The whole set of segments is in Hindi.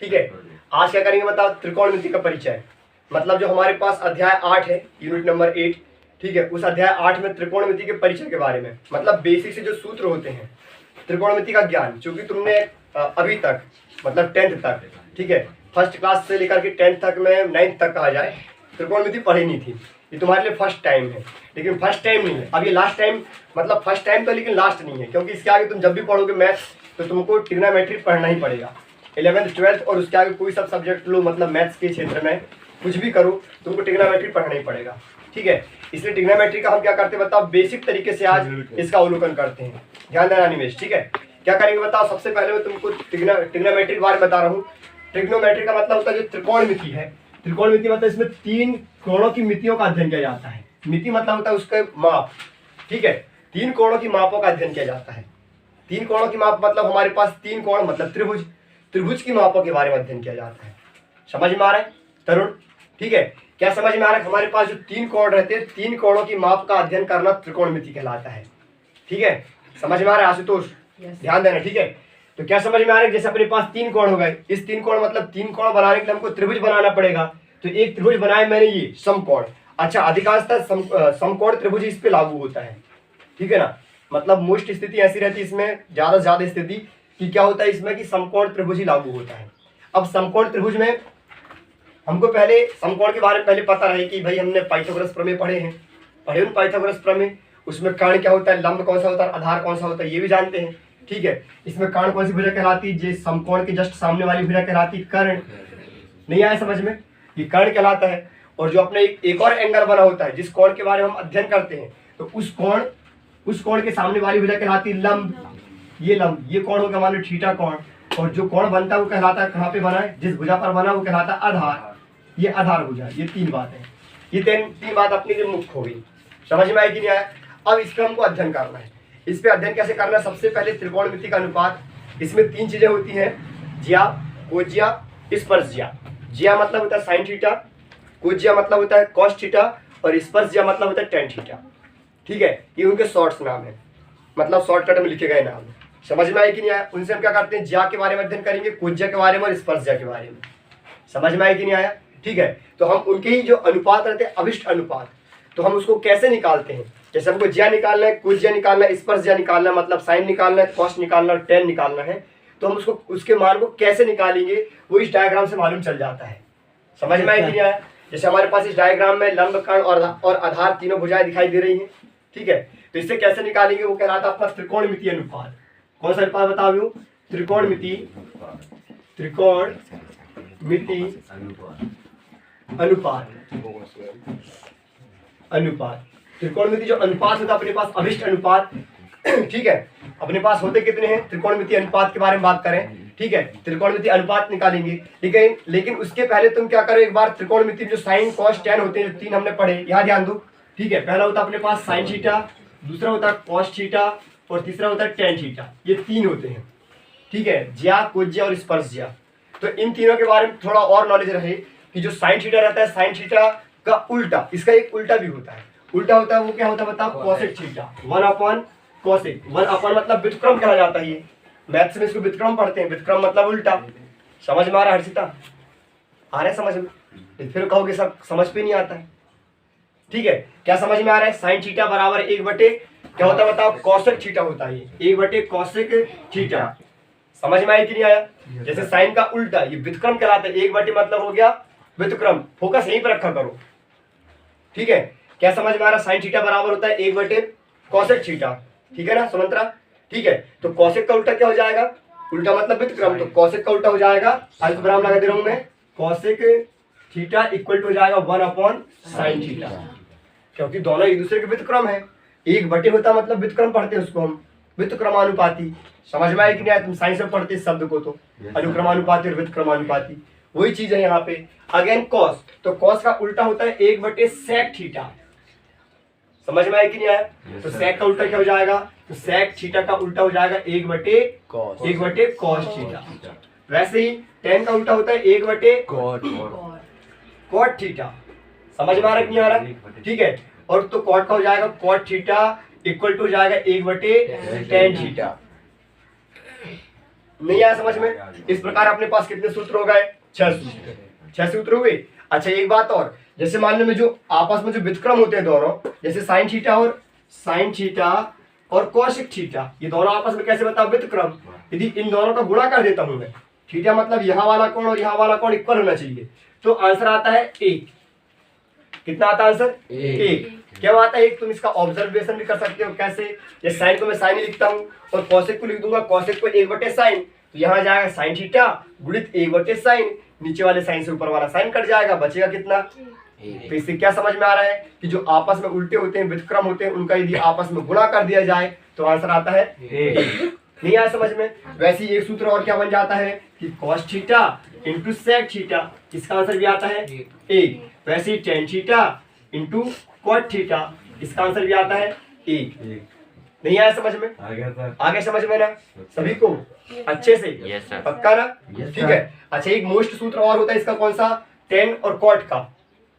ठीक है, आज क्या करेंगे बताओ, त्रिकोणमिति का परिचय। मतलब जो हमारे पास अध्याय 8 है, यूनिट नंबर 8, ठीक है, उस अध्याय 8 में त्रिकोणमिति के परिचय के बारे में, मतलब बेसिक से जो सूत्र होते हैं त्रिकोणमिति का ज्ञान, क्योंकि तुमने अभी तक मतलब 10th तक, ठीक है, फर्स्ट क्लास से लेकर के 10th तक में 9th तक कहा जाए, त्रिकोणमिति पढ़ी नहीं थी। ये तुम्हारे लिए फर्स्ट टाइम है, लेकिन फर्स्ट टाइम नहीं है, अब ये लास्ट टाइम, मतलब फर्स्ट टाइम तो लेकिन लास्ट नहीं है, क्योंकि इसके आगे तुम जब भी पढ़ोगे मैथ्स तो तुमको ट्रिग्नोमेट्री पढ़ना ही पड़ेगा। 11th 12th और उसके आगे कोई सब सब्जेक्ट लो, मतलब मैथ्स के क्षेत्र में कुछ भी करो तुमको ट्रिग्नोमेट्री पढ़ना ही पड़ेगा, ठीक है। इसलिए ट्रिग्नोमेट्री का हम क्या करते हैं बताओ, बेसिक तरीके से आज इसका अवलोकन करते हैं। ध्यान देना निवेश, ठीक है। क्या करेंगे बताओ, सबसे पहले मैं तुमको ट्रिग्नोमेट्री के बारे में बता रहा हूँ। ट्रिग्नोमेट्री का मतलब होता है जो त्रिकोणमिति है, त्रिकोणमिति मतलब इसमें 3 कोणों की मितियों का अध्ययन किया जाता है। मिति मतलब होता है उसके माप, ठीक है, 3 कोणों की मापों का अध्ययन किया जाता है। 3 कोणों की माप मतलब हमारे पास 3 कोण मतलब त्रिभुज, त्रिभुज की मापों के बारे में अध्ययन किया जाता है। समझ में आ रहा है तरुण, ठीक है। क्या समझ में आ रहा है, हमारे पास जो 3 कोण रहते हैं, 3 कोणों की माप का अध्ययन करना त्रिकोणमिति कहलाता है, ठीक है। समझ में आ रहा है आशुतोष, ध्यान देना, ठीक है। तो क्या समझ में आ रहा है, जैसे अपने पास 3 कोण हो गए, इस 3 कोण मतलब 3 कोण बनाने के लिए हमको त्रिभुज बनाना पड़ेगा। तो एक त्रिभुज बनाए मैंने, ये समकोण। अच्छा, अधिकांशतः समकोण त्रिभुज इस पे लागू होता है, ठीक है ना। मतलब मोस्ट स्थिति ऐसी रहती है इसमें, ज्यादा से ज्यादा स्थिति कि क्या होता है इसमें कि समकोण त्रिभुज ही लागू होता है। अब समकोण त्रिभुज में हमको पहले समकोण के बारे में पहले पता रहे कि भाई हमने पाइथागोरस प्रमेय पढ़े हैं, पढ़े पाइथागोरस प्रमेय, उसमें कर्ण क्या होता है, लंब कौन सा होता है, आधार कौन सा होता है, ये भी जानते हैं, ठीक है। इसमें कर्ण कौन सी भुजा कहलाती है, जो समकोण के जस्ट सामने वाली भुजा कहलाती है कर्ण। नहीं आया समझ में, ये कर्ण कहलाता है। और जो अपने एक और एंगल बना होता है जिस कोण के बारे में हम अध्ययन करते हैं, तो उस कोण के सामने वाली भुजा कहलाती है लंब। ये लंब, ये कोण होगा मान लो थीटा कोण, और जो कोण बनता है वो कहलाता है, कहाँ पे बना है, जिस भुजा पर बना वो कहलाता है आधार। ये आधार भुजा, ये 3 बात है, ये 3 बात अपनी लिए मुख्य हो गई। समझ में आई कि नहीं आया। अब इस पर हमको अध्ययन करना है। इस पे अध्ययन कैसे करना है, सबसे पहले त्रिकोणमिति का अनुपात। इसमें 3 चीजें होती हैं, ज्या, कोज्या, स्पर्शज्या। ज्या मतलब होता है साइन थीटा, कोज्या मतलब होता है कॉस थीटा, और स्पर्शज्या मतलब होता है टेन थीटा, ठीक है। ये उनके शॉर्ट्स नाम है, मतलब शॉर्टकट में लिखे गए नाम है। समझ में आए कि नहीं आया। उनसे हम क्या करते हैं, ज्या के बारे में अध्ययन करेंगे, कोज्या के बारे में और स्पर्शज्या के बारे में। समझ में आए कि नहीं आया, ठीक है। तो हम उनके ही जो अनुपात रहते हैं, अभिष्ट अनुपात, तो हम उसको कैसे निकालते हैं। जैसे हमको ज्या निकालना है, कोज्या निकालना है, स्पर्शज्या निकालना है, मतलब साइन निकालना है, कॉस निकालना है, टेन निकालना है, तो हम उसको उसके मान को कैसे निकालेंगे वो इस डायग्राम से मालूम चल जाता है। समझ में आए कि नहीं आया। जैसे हमारे पास इस डायग्राम में लंब, कर्ण और आधार तीनों भुजाएं दिखाई दे रही हैं, ठीक है। तो इससे कैसे निकालेंगे, वो कहलाता है अपना त्रिकोणमिति अनुपात। कौन सा अनुपात बताओ, त्रिकोणमिति, त्रिकोणमिति अनुपात, अनुपात। त्रिकोणमिति जो अनुपात होता है अपने पास, अभिष्ट अनुपात, ठीक है। अपने पास होते कितने हैं, त्रिकोणमिति अनुपात के बारे में बात करें, ठीक है। त्रिकोणमिति अनुपात निकालेंगे, लेकिन उसके पहले तुम क्या करो, एक बार त्रिकोणमिति जो साइन कॉस टेन होते हैं, जो 3 हमने पढ़े, यहाँ ध्यान दो, ठीक है। पहला होता है अपने पास साइन थीटा, दूसरा होता है कॉस थीटा, और तीसरा होता है टेन थीटा। ये 3 होते हैं, ठीक है, ज्या, कोज्या और स्पर्शज्या। तो इन तीनों के बारे में थोड़ा और नॉलेज रहे कि जो साइन थीटा रहता है, साइन थीटा का उल्टा, इसका एक उल्टा भी होता है। उल्टा होता है वो क्या होता है बताओ, कोसेक थीटा, 1/कोसेक। 1 मतलब व्युत्क्रम कहा जाता है। ये मैथ्स में इसको व्युत्क्रम पढ़ते हैं, व्युत्क्रम मतलब उल्टा। समझ में आ रहा है हर्षिता, आ रहा है समझ में। फिर कहोगे सब समझ पे नहीं आता है, ठीक है। क्या समझ में आ रहा है, साइन थीटा बराबर 1 क्या होता है बताओ, कोसेक थीटा होता है। ये 1/कोसेक थीटा। समझ में आया कि नहीं आया। जैसे साइन का उल्टा, ये व्युत्क्रम कहलाता है। 1 मतलब हो गया व्युत्क्रम। फोकस यहीं पर रखा करो, ठीक है। क्या समझ में आ रहा, साइन थीटा बराबर होता है 1/कोसेक थीटा, ठीक है ना सुमंत्रा, ठीक है। तो कोसेक का उल्टा क्या हो जाएगा, उल्टा मतलब व्युत्क्रम, तो कोसेक का उल्टा हो जाएगा, अल्प विराम लगा दे रहा हूं मैं, कोसेक थीटा इक्वल टू हो जाएगा 1/साइन थीटा, क्योंकि दोनों एक दूसरे के व्युत्क्रम है। 1 होता मतलब व्युत्क्रम पढ़ते हैं उसको हम, व्युत्क्रमानुपाती। समझ में आया कि नहीं आया, तुम साइंस में पढ़ते इस शब्द को, तो अनुक्रमानुपाती और व्युत्क्रमानुपाती वही चीज है यहाँ पे। अगेन कॉस, तो कॉस का उल्टा होता है 1/सेक थीटा। समझ में आया कि नहीं आया। तो सेक का उल्टा क्या हो जाएगा, तो सेक थीटा का उल्टा हो जाएगा 1/कॉस थीटा। वैसे ही टेन का उल्टा होता है 1/कॉट थीटा। समझ में आ रहा है कि नहीं आ रहा, ठीक है। और तो कॉट का हो जाएगा कॉट थीटा इक्वल टू हो जाएगा 1/tan थीटा। नहीं आया समझ में? इस प्रकार अपने पास कितने सूत्र हो गए? 6 सूत्र। 6 सूत्र हुए। अच्छा एक बात और, जैसे मान लो में जो आपस में जो व्युत्क्रम होते हैं दोनों, जैसे साइन थीटा और कोसेक थीटा, ये दोनों आपस में कैसे बताओ? व्युत्क्रम। यदि इन दोनों का गुणा कर देता हूं मैं, थीटा मतलब यहाँ वाला कोण और यहाँ वाला कोण इक्वल होना चाहिए, तो आंसर आता है 1। कितना आता है आंसर? 1। क्या आता है 1? तुम इसका ऑब्जर्वेशन भी कर सकते हो। कैसे? ये साइन को मैं साइन ही लिखता हूँ और कोसेक को लिख दूंगा कोसेक को 1/sin, तो यहाँ जाएगा साइन थीटा गुणित 1/sin, नीचे वाले साइन से ऊपर वाला साइन कट जाएगा, बचेगा कितना? तो इससे क्या समझ में आ रहा है कि जो आपस में उल्टे होते हैं, व्युत्क्रम होते हैं, उनका यदि आपस में गुणा कर दिया जाए तो आंसर आता है 1। नहीं आया समझ में? वैसे ही एक सूत्र और क्या बन जाता है कि cos theta into sec theta, इसका आंसर भी आता है 1। वैसे ही tan theta into cot theta, इसका आंसर भी आता है 1। नहीं आया समझ में? आगे समझ में ना सभी को अच्छे से? Yes sir. पक्का ना? ठीक है। अच्छा एक मोस्ट सूत्र और होता है इसका, कौन सा? tan और cot का।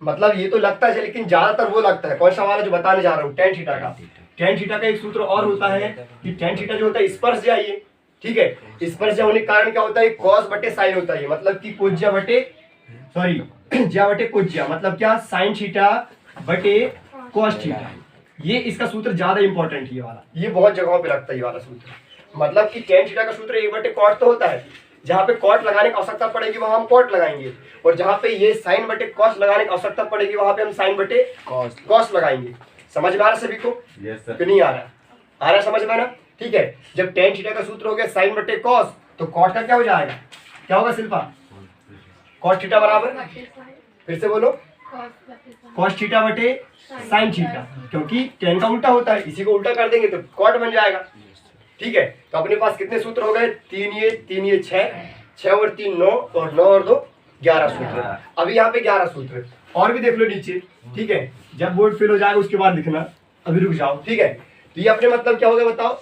मतलब ये तो लगता है लेकिन ज्यादातर वो लगता है, कौन सा वाला जो बताने जा रहा हूँ, tan थीटा का। tan थीटा का एक सूत्र और होता है कि tan थीटा जो होता है स्पर्शज्या, ये ठीक है, स्पर्शज्या होने के कारण क्या होता है? cos/sin होता है, मतलब कि कोज्या बटे ज्या बटे कोज्या, मतलब क्या? sin थीटा बटे cos थीटा। ये इसका सूत्र ज्यादा इंपॉर्टेंट है, ये वाला, ये बहुत जगहों पे लगता है ये वाला सूत्र। मतलब कि tan थीटा का सूत्र 1/cot तो होता है, जहाँ पे cot लगाने की आवश्यकता पड़ेगी वहां हम cot लगाएंगे, और जहाँ पे ये sin बटे cos लगाने की आवश्यकता पड़ेगी वहां पे हम sin बटे cos लगाएंगे। समझ में आ रहा है सभी को? क्यों नहीं आ रहा? आ रहा समझ में ना? ठीक है। जब tan थीटा का सूत्र हो गया sin बटे cos, तो cot का क्या हो जाएगा? क्या होगा शिल्पा? cos थीटा बराबर, फिर से बोलो, cos थीटा बटे sin थीटा, क्योंकि tan का उल्टा होता है, इसी को उल्टा कर देंगे तो cot बन जाएगा। ठीक है। तो अपने पास कितने सूत्र हो गए? 3 ये 6 और 3 9, और 9 और 2 11 सूत्र। अभी यहाँ पे 11 सूत्र और भी देख लो नीचे। ठीक है, जब बोर्ड फिल हो जाएगा उसके बाद लिखना, अभी रुक जाओ। ठीक है। तो ये अपने मतलब क्या हो गया बताओ?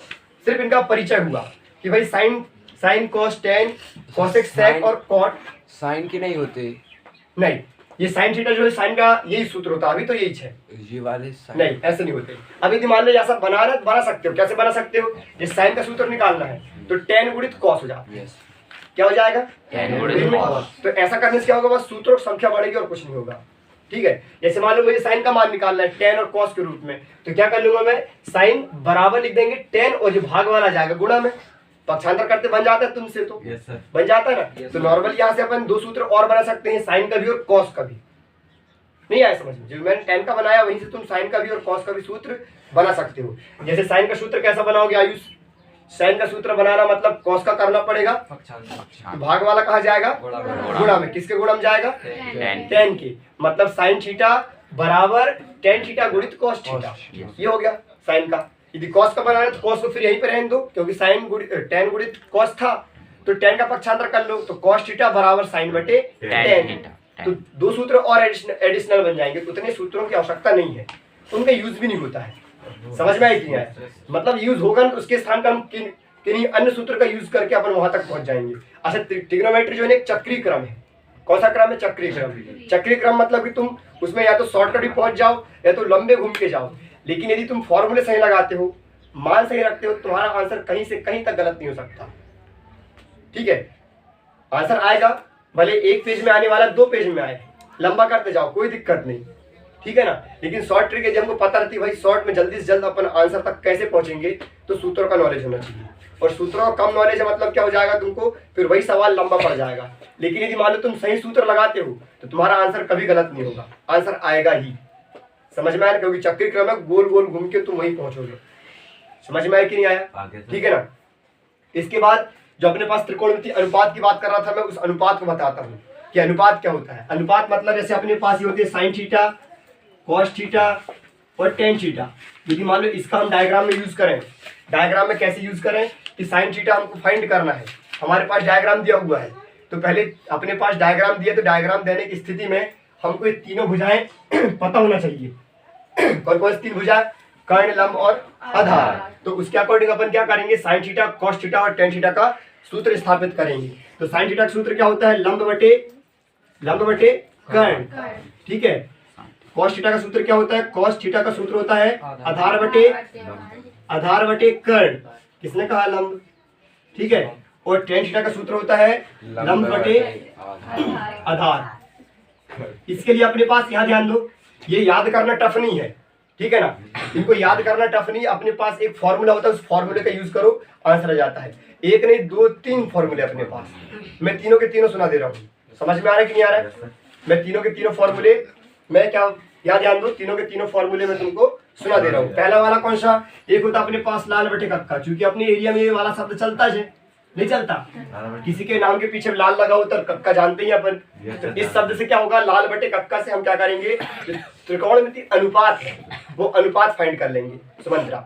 सिर्फ इनका परिचय हुआ कि भाई sine cos tan cosec sec और कॉट साइन के नहीं होते। नहीं, ये साइन थीटा जो है साइन का यही सूत्र होता है। अभी तो यही है, ये वाले साइन नहीं ऐसे नहीं होते। अभी यदि मान लो ऐसा बना सकते हो। कैसे बना सकते हो? ये साइन का सूत्र निकालना है तो टेन गुणित कॉस हो जाएगा। क्या हो जाएगा? tan गुणित cos। तो ऐसा करने से क्या होगा? बस सूत्रों की संख्या बढ़ेगी और कुछ नहीं होगा। ठीक है। जैसे मान लो मुझे साइन का मान निकालना है टेन और कॉस के रूप में, तो क्या कर लूंगा मैं? साइन बराबर लिख देंगे टेन, और जो भाग वाला जाएगा गुणा में, पक्षांतर करते बन जाता है तुमसे, तो बन जाता है ना। तो नॉर्मल यहाँ से अपन 2 सूत्र और बना सकते हैं, साइन का भी और कॉस का भी। नहीं आया समझ में? जो मैंने टेन का बनाया वहीं से तुम साइन का भी और कॉस का भी सूत्र बना सकते हो। जैसे साइन का सूत्र कैसा बनाओगे आयुष? साइन का सूत्र बनाना मतलब कॉस का करना पड़ेगा, तो भाग वाला कहाँ जाएगा? गुणा में। किसके गुणा में जाएगा? टेन के। मतलब साइन थीटा बराबर टेन थीटा गुणित कॉस थीटा, ये हो गया साइन का। यदि कॉस का बनाना है तो कॉस को फिर यहीं पे रहने दो, क्योंकि साइन टेन गुणित कॉस था, तो टेन का पक्षांतर कर लो, तो कॉस थीटा बराबर साइन बटे टेन। तो 2 सूत्र और एडिशनल बन जाएंगे। उतने सूत्रों की आवश्यकता नहीं है, उनका यूज भी नहीं होता है। समझ में आई कि नहीं आया? मतलब यूज होगा ना, उसके स्थान पर हम किन्हीं अन्य सूत्र का यूज करके अपन वहां तक पहुंच जाएंगे। अच्छा ट्रिग्नोमेट्री जो है एक चक्रीय क्रम है। कौन सा क्रम है? चक्रीय क्रम। चक्रीय क्रम मतलब कि तुम उसमें या तो शॉर्टकट भी पहुंच जाओ या तो लंबे घूम के जाओ, लेकिन यदि तुम फॉर्मूले सही लगाते हो, मान सही रखते हो, तुम्हारा आंसर कहीं से कहीं तक गलत नहीं हो सकता। ठीक है, आंसर आएगा, भले 1 पेज में आने वाला 2 पेज में आए, लंबा करते जाओ, कोई दिक्कत नहीं। ठीक है ना। लेकिन शॉर्ट ट्रिक है, जब हमको पता रहती है भाई शॉर्ट में जल्दी से जल्द अपन आंसर तक कैसे पहुंचेंगे, तो सूत्रों का नॉलेज होना चाहिए। और सूत्रों का कम नॉलेज है मतलब क्या हो जाएगा? तुमको फिर वही सवाल लंबा पड़ जाएगा। लेकिन यदि मान लो तुम सही सूत्र लगाते हो तो तुम्हारा आंसर कभी गलत नहीं होगा, आंसर आएगा ही। समझ में आया? क्योंकि चक्रीय क्रम है, गोल गोल घूम के तुम वहीं पहुंचोगे। समझ में आया कि नहीं आया? ठीक है ना। इसके बाद जो अपने पास त्रिकोणमितीय अनुपात की बात कर रहा था, मैं उस अनुपात को बताता हूँ कि अनुपात क्या होता है। अनुपात मतलब जैसे अपने पास ये होती है साइन थीटा, कॉस थीटा और टेन थीटा। यदि मान लो इसका हम डायग्राम में यूज करें, डायग्राम में कैसे यूज करें कि साइन थीटा हमको फाइंड करना है, हमारे पास डायग्राम दिया हुआ है, तो पहले अपने पास डायग्राम दिया, तो डायग्राम देने की स्थिति में हमको ये तीनों भुजाएं पता होना चाहिए। कौन कौन सी 3 भुजा? कर्ण, लंब और आधार। तो उसके अकॉर्डिंग अपन क्या करेंगे? साइन थीटा, कॉस थीटा और टेन थीटा का सूत्र स्थापित करेंगे। तो साइन थीटा का सूत्र क्या होता है? लंब बटे कर्ण। ठीक है। कॉस थीटा का सूत्र क्या होता है? कॉस थीटा का सूत्र होता है आधार बटे कर्ण। किसने कहा? लंब। ठीक है। और tan थीटा का सूत्र होता है लंब बटे आधार। इसके लिए अपने पास यहाँ ध्यान दो, ये याद करना टफ नहीं है, ठीक है ना, इनको याद करना टफ नहीं है। अपने पास एक फॉर्मूला होता है, उस फॉर्मूले का यूज करो, आंसर आ जाता है। एक नहीं 2 3 फॉर्मूले अपने पास, मैं तीनों के तीनों सुना दे रहा हूँ, समझ में आ रहा है कि नहीं आ रहा है? मैं तीनों के तीनों फॉर्मूले, मैं क्या याद ध्यान दो, तीनों के तीनों फॉर्मूले में तुमको सुना दे रहा हूँ। पहला वाला कौन सा, एक होता अपने पास लाल बटे कक्का, क्योंकि अपने एरिया में ये वाला शब्द चलता है, नहीं चलता, किसी के नाम के पीछे लाल लगा हो तो कक्का जानते ही अपन। तो इस शब्द से क्या होगा, लाल बटे कक्का से हम क्या करेंगे, त्रिकोणमिति अनुपात है वो अनुपात फाइंड कर लेंगे। सुमंत्रा,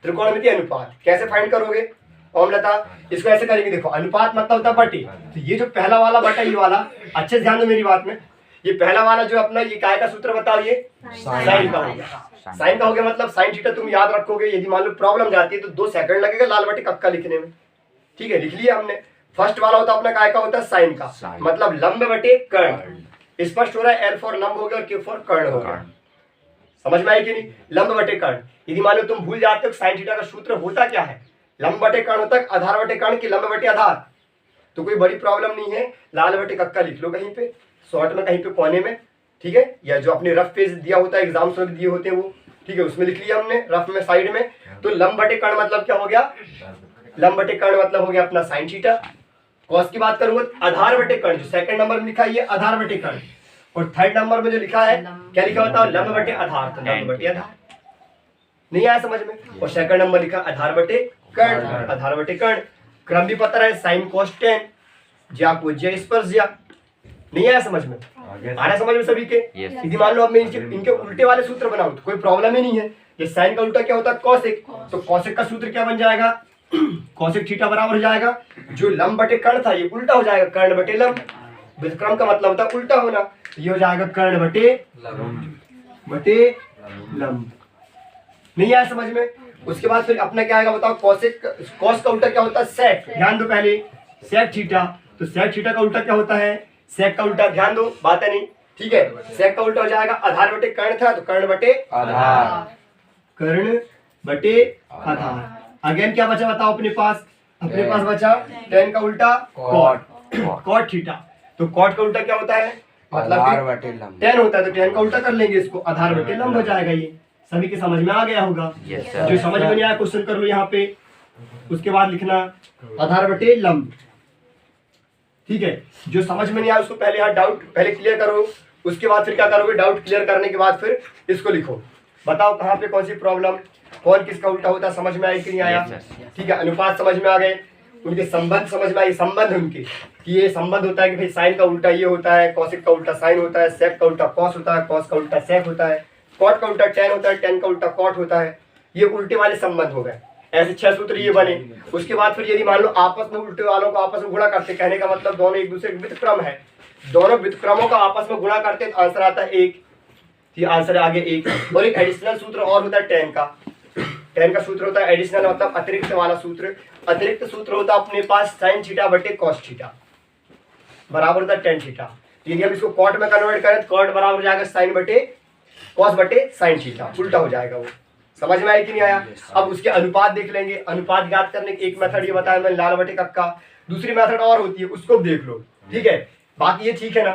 त्रिकोणमिति अनुपात कैसे फाइंड करोगे? ओमलता, इसको ऐसे करेंगे, देखो अनुपात मतलब होता है बटे, तो ये जो पहला वाला बटा ये वाला, अच्छे से ध्यान दो मेरी बात में, ये पहला वाला जो अपना ये काय का सूत्र बताओ, ये साइन का हो गया। साइन का हो गया मतलब साइन थीटा तुम याद रखोगे, यदि मान लो प्रॉब्लम जाती है तो 2 सेकंड लगेगा लाल बटे कक्का लिखने में, ठीक है, लिख लिया हमने। फर्स्ट वाला होता अपना काय का होता है साइन का, मतलब लंब बटे कर्ण। स्पष्ट हो रहा है, एल फॉर लंब हो गया और के फॉर कर्ण हो गया, समझ में आई कि नहीं? लंब बटे कर्ण। यदि मान लो तुम भूल जाते हो साइन थीटा का सूत्र होता क्या है, लंब बटे कर्ण होता है आधार बटे कर्ण की लंब बटे आधार, तो कोई बड़ी प्रॉब्लम नहीं है, लाल बटे कक्का लिख लो कहीं पे शॉर्ट में, कहीं पे कोने में, ठीक है, या जो अपने रफ पेज दिया होता है एग्जाम्स में दिए होते हैं वो, ठीक है, उसमें लिख लिया हमने रफ में साइड में। तो लंब बटे कर्ण मतलब क्या हो गया, लंब बटे कर्ण मतलब हो गया अपना साइन थीटा। कॉस की बात करूंगा आधार बटे कर्ण, जो सेकंड नंबर में लिखा है ये आधार बटे कर्ण, और थर्ड नंबर में जो लिखा है क्या लिखा होता है, लंब बटे आधार, तो लंब बटे आधार। नहीं आया समझ में? और सेकंड नंबर लिखा आधार बटे कर्ण, आधार बटे कर्ण। क्रम भी पता है, साइन कॉस टेन, ज्या को ज्या स्पर्श ज्या। नहीं आया समझ में? आ रहा समझ में सभी के? यदि मान लो अब मैं इनके उल्टे वाले सूत्र बनाऊं तो कोई प्रॉब्लम ही नहीं है। ये साइन का उल्टा क्या होता है, कॉसेक, तो कॉसेक का सूत्र क्या बन जाएगा, कॉसेक थीटा बराबर हो जाएगा, जो लंब बटे कर्ण था ये उल्टा हो जाएगा कर्ण बटे लंब। व्युत्क्रम का मतलब होता है उल्टा होना, तो ये हो जाएगा कर्ण बटे लंब। नहीं आया समझ में? उसके बाद फिर अपना क्या आएगा बताओ, कॉसेक, कॉस का उल्टा क्या होता है, सेक। ध्यान दो पहले, सेक थीटा, तो सेक थीटा का उल्टा क्या होता है, सेक का उल्टा, ध्यान दो बात है नहीं, ठीक है, सेक का उल्टा हो जाएगा आधार बटे कर्ण था तो कर्ण बटे आधार, कर्ण बटे आधार। अगेन क्या बचा बताओ अपने पास, अपने पास बचा टेन का उल्टा कॉट, कॉट थीटा, तो कॉट का उल्टा क्या होता है, मतलब टेन होता है तो टेन का उल्टा कर लेंगे इसको, आधार बटे लंब हो जाएगा। ये सभी के समझ में आ गया होगा? जो समझ में नहीं आया क्वेश्चन कर लो यहाँ पे, उसके बाद लिखना आधार बटे लंब, ठीक है। जो समझ में नहीं आया उसको पहले यहाँ डाउट पहले क्लियर करो, उसके बाद फिर क्या करोगे, डाउट क्लियर करने के बाद फिर इसको लिखो, बताओ कहाँ पे कौन सी प्रॉब्लम, कौन किसका उल्टा होता है, समझ में आया कि नहीं आया? ठीक है, अनुपात समझ में आ गए, उनके संबंध समझ में आए, संबंध उनके कि ये संबंध होता है कि भाई साइन का उल्टा ये होता है, कॉसिक का उल्टा साइन होता है, सेक का उल्टा कॉस होता है, कॉस का उल्टा सेक होता है, कॉट का उल्टा टेन होता है, टेन का उल्टा कॉट होता है। ये उल्टे वाले संबंध हो गए, ऐसे 6 सूत्र ये बने। उसके बाद फिर यदि मान लो आपस में उल्टे वालों को आपस में गुणा करते, कहने का मतलब दोनों एक दूसरे के व्युत्क्रम है, दोनों व्युत्क्रमों का आपस में गुणा करते तो आंसर आता है 1, आंसर आगे 1। और एक एडिशनल सूत्र और होता है टेन का, टेन का सूत्र होता है एडिशनल मतलब अतिरिक्त वाला सूत्र। अतिरिक्त सूत्र होता है अपने पास साइन थीटा बटे कॉस थीटा बराबर होता है टेन थीटा। यदि हम इसको कॉट में कन्वर्ट करें तो कॉट बराबर हो जाएगा साइन बटे कॉस बटे साइन थीटा, उल्टा हो जाएगा वो। समझ में आया कि नहीं आया? अब उसके अनुपात देख लेंगे। अनुपात ज्ञात करने की एक मेथड ये बताया मैंने, लाल बटे कक्का। दूसरी मेथड और होती है, उसको देख लो, ठीक है। बाकी ये ठीक है ना,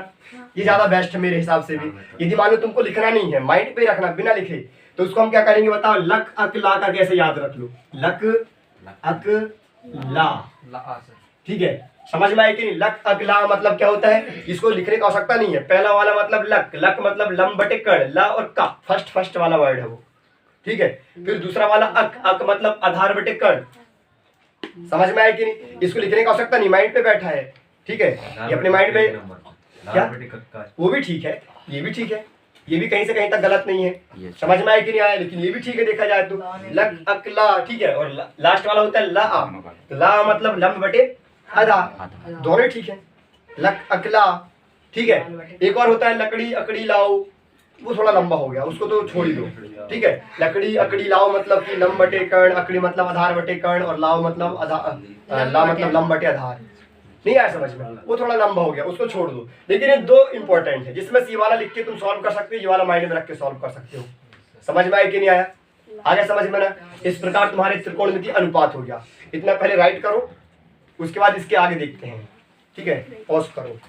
ये ज्यादा बेस्ट है मेरे हिसाब से भी। यदि मान लो तुमको लिखना नहीं है, माइंड पे रखना बिना लिखे, तो उसको हम क्या करेंगे बताओ, लक अक ला का कैसे याद रख लो, लक अक ला, ठीक है। समझ में आया कि नहीं? लक अक ला मतलब क्या होता है, इसको लिखने की आवश्यकता नहीं है। पहला वाला मतलब लक, लक मतलब लंब बटे कर्ण, ला और का फर्स्ट वाला वर्ड है वो, ठीक है। फिर दूसरा वाला अक, अक मतलब आधार बटे कर्ण। समझ में आया कि नहीं? इसको लिखने की आवश्यकता नहीं, माइंड पे बैठा है, ठीक है। ये अपने माइंड में क्या, वो भी ठीक है, ये भी ठीक है, ये भी कहीं से कहीं तक गलत नहीं है। समझ में आया कि नहीं आया? लेकिन ये भी ठीक है देखा जाए तो, लक अक ला, ठीक है। और लास्ट वाला होता है ला, तो ला मतलब लंब बटे आधा, दोनों ठीक है, लक अकला, ठीक है। एक और होता है लकड़ी अकड़ी लाओ, वो थोड़ा लंबा हो गया, उसको तो छोड़ ही दो, ठीक है। लकड़ी अकड़ी लाओ मतलब कि लंब बटे कर्ण, अकड़ी मतलब आधार बटे कर्ण, और लाओ मतलब ला मतलब लंब बटे आधार। नहीं आया समझ में? वो थोड़ा लंबा हो गया, उसको छोड़ दो। लेकिन ये 2 इंपॉर्टेंट है, जिसमें से ये वाला लिख के तुम सॉल्व कर सकते हो, ये वाला माइंड में रख के सॉल्व कर सकते हो। समझ में आया कि नहीं आया? आगे समझ में ना? इस प्रकार तुम्हारे त्रिकोणमिति अनुपात हो गया। इतना पहले राइट करो, उसके बाद इसके आगे देखते हैं। ठीक है, पॉज करो।